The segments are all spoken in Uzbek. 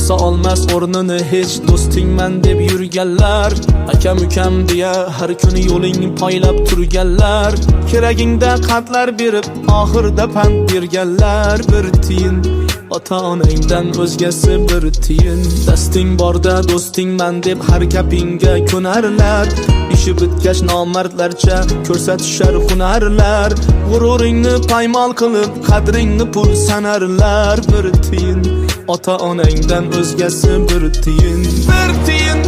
bosa olmas o'rnini hech do'stingman deb yurganlar, akam ukam deya har kuni yo'ling poylab turganlar, keragingda qatlar berib oxirda pand berganlar. Bir tiyin ota onangdan o'zgasi bir tiyin. Dasting borda do'stingman deb har gapingga ko'narlar, ishi bitgach nomardlarcha ko'rsatishar hunarlar. G'ururingni paymol qilib qadringni pul sanarlar. Bir tiyin ota onangdan o'zgasi bir tiyin. Bir tiyin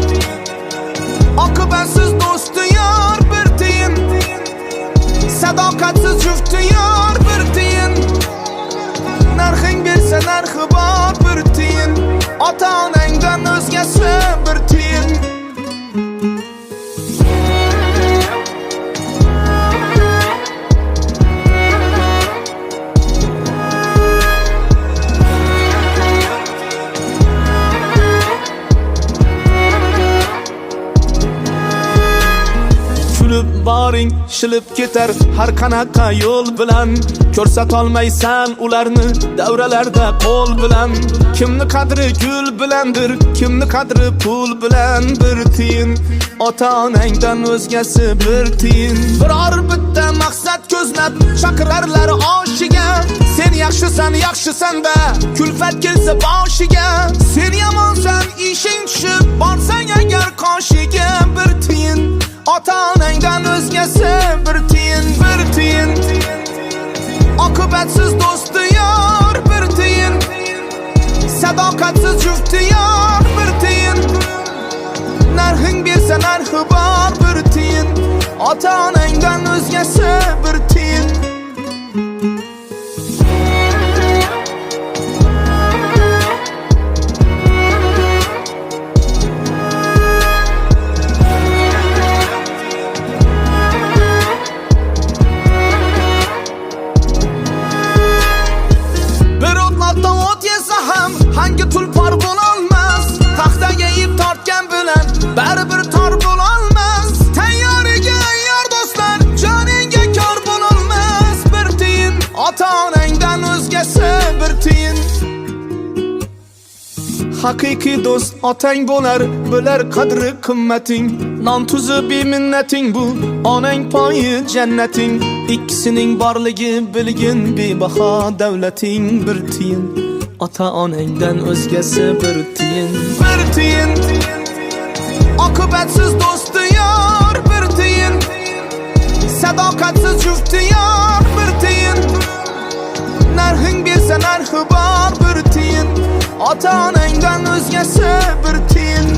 oqibatsiz do'sti yor. Bir tiyin sadoqatsiz jufti yor. Bir tiyin narxing bersa narxi bor. Bir tiyin ota onangdan o'zgasi bir tiyin. Kulib boring shilib ketar har qanaqa yo'l bilan, ko'rsatolmaysan ularni davralarda qo'l bilan. Kimni qadri gul bilandir, kimni qadri pul bilan. Bir tiyin ota onangdan o'zgasi bir tiyin. Biror bitta maqsad ko'zlab chaqirarlar oshiga, sen yaxshisan yaxshisan-da kulfat kelsa boshiga. Sen yomonsan ishing tushib borsang agar qoshiga. Bir tiyin ota onangdan o'zgasi bir tiyin. Bir tiyin oqibatsiz do'sti yor. Bir tiyin sadoqatsiz jufti yor. Bir tiyin narxing bersa narxi bor. Bir tiyin ota onangdan o'zgasi bir tiyin. Hangi tulpor bo'lolmas, taxtaga ip tortgan bilan baribir tor bo'lolmas. Tayyoriga yor do'stlar, joningga kor bo'lolmas. Bir tiyin ota onangdan o'zgasi bir tiyin. Haqiqiy do'st otang bo'lar, bilar qadri qimmating. Non tuzi beminnating, bu onang poyi jannating. Ikkisining borligi bilgin bebaho davlating. Bir tiyin ota onangdan o'zgasi bir tiyin. Bir tiyin oqibatsiz do'sti yor. Bir tiyin sadoqatsiz jufti yor. Bir tiyin narxing bersa narxi bor. Bir tiyin ota onangdan o'zgasi bir tiyin.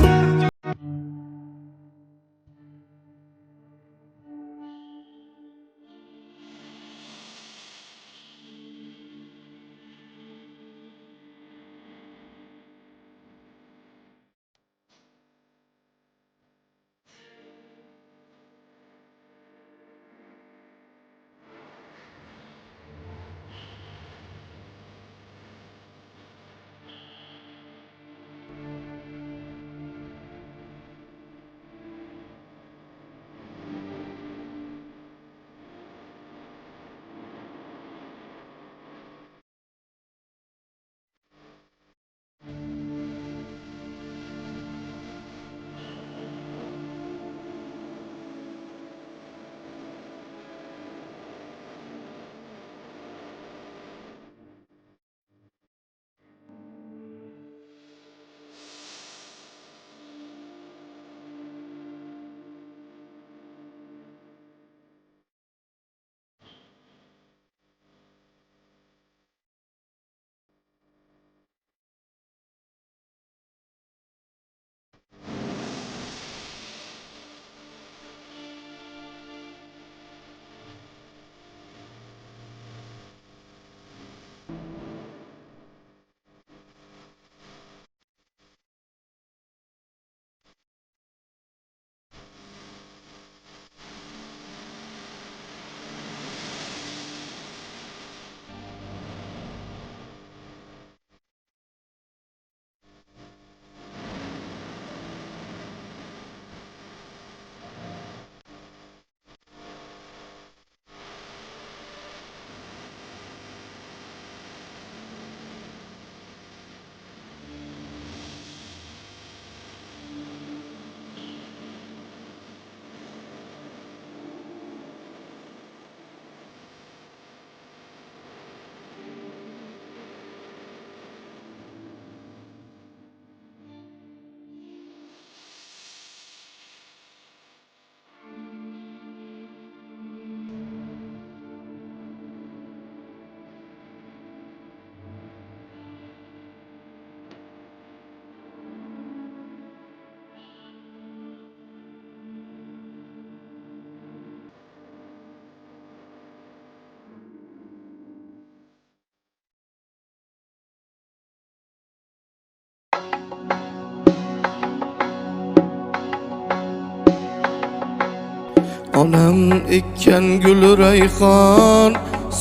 Onam ekkan gul rayhon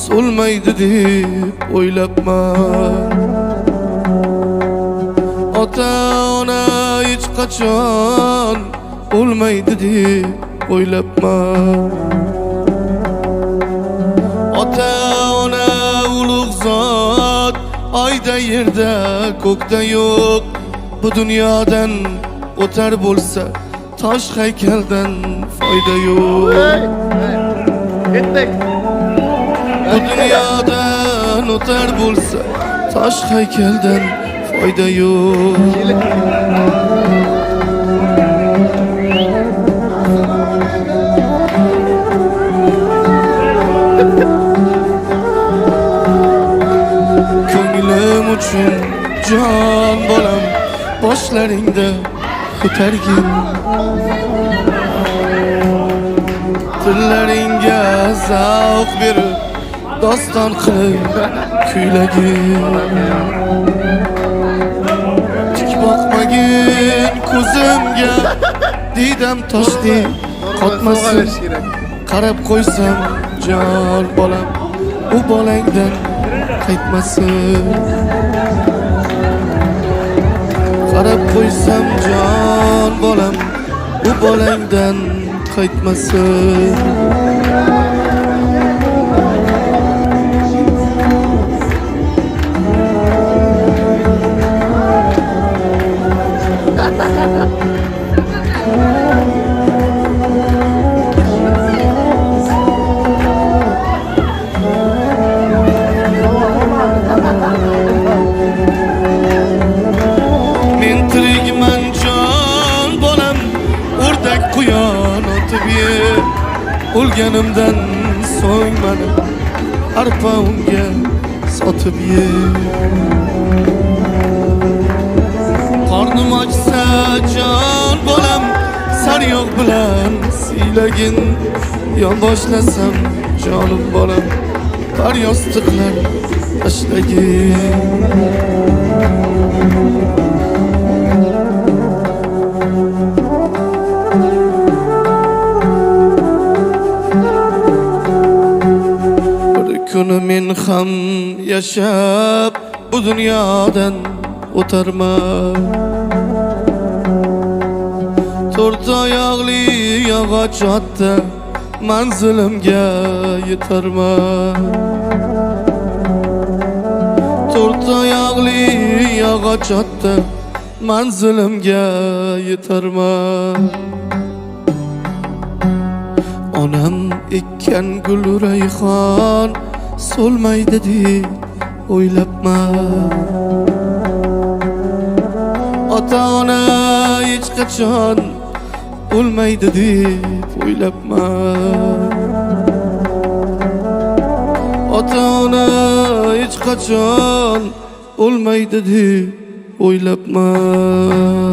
so'lmaydi deb o'ylabman. Ota ona hech qachon o'lmaydi deb o'ylabman. Ota ona ulug' zot, oyda yerda ko'kda yo'q. Bu dunyodan o'tar bo'lsa tosh haykaldan foyda yo'q. Bu dunyodan o'tar bo'lsa tosh haykaldan foyda yo'q. Ko'nglim uchun jon bolam boshlaringda ko'targin. Tillaringga zavq berib doston qilib kuylagin. Tik boqmagin ko'zimga, didam toshdek qotmasin. Qarab qo'ysam jon bolam u bolangdan qaytmasin. Qarab qo'ysam jon bolam u bolangdan qaytmasin. Men tirikman jon bolam, o'rdak quyon otib ye. O'lganimdan so'ng meni arpa unga sotib ye. Qornim ochsa jon bolam, sariyog' bilan siylagin. Yon boshlasam jonim bolam, bar yostiqlar tashlagin. Kuni men ham yashab bu dunyodan o'tarman. To'rt oyoqli yog'och otda manzilimga yetarman. To'rt oyoqli yog'och otda manzilimga yetarman. Onam ekkan gul rayhon so'lmaydi deb o'ylabman. Ota ona hech qachon o'lmaydi deb o'ylabman. Ota ona hech qachon o'lmaydi deb o'ylabman.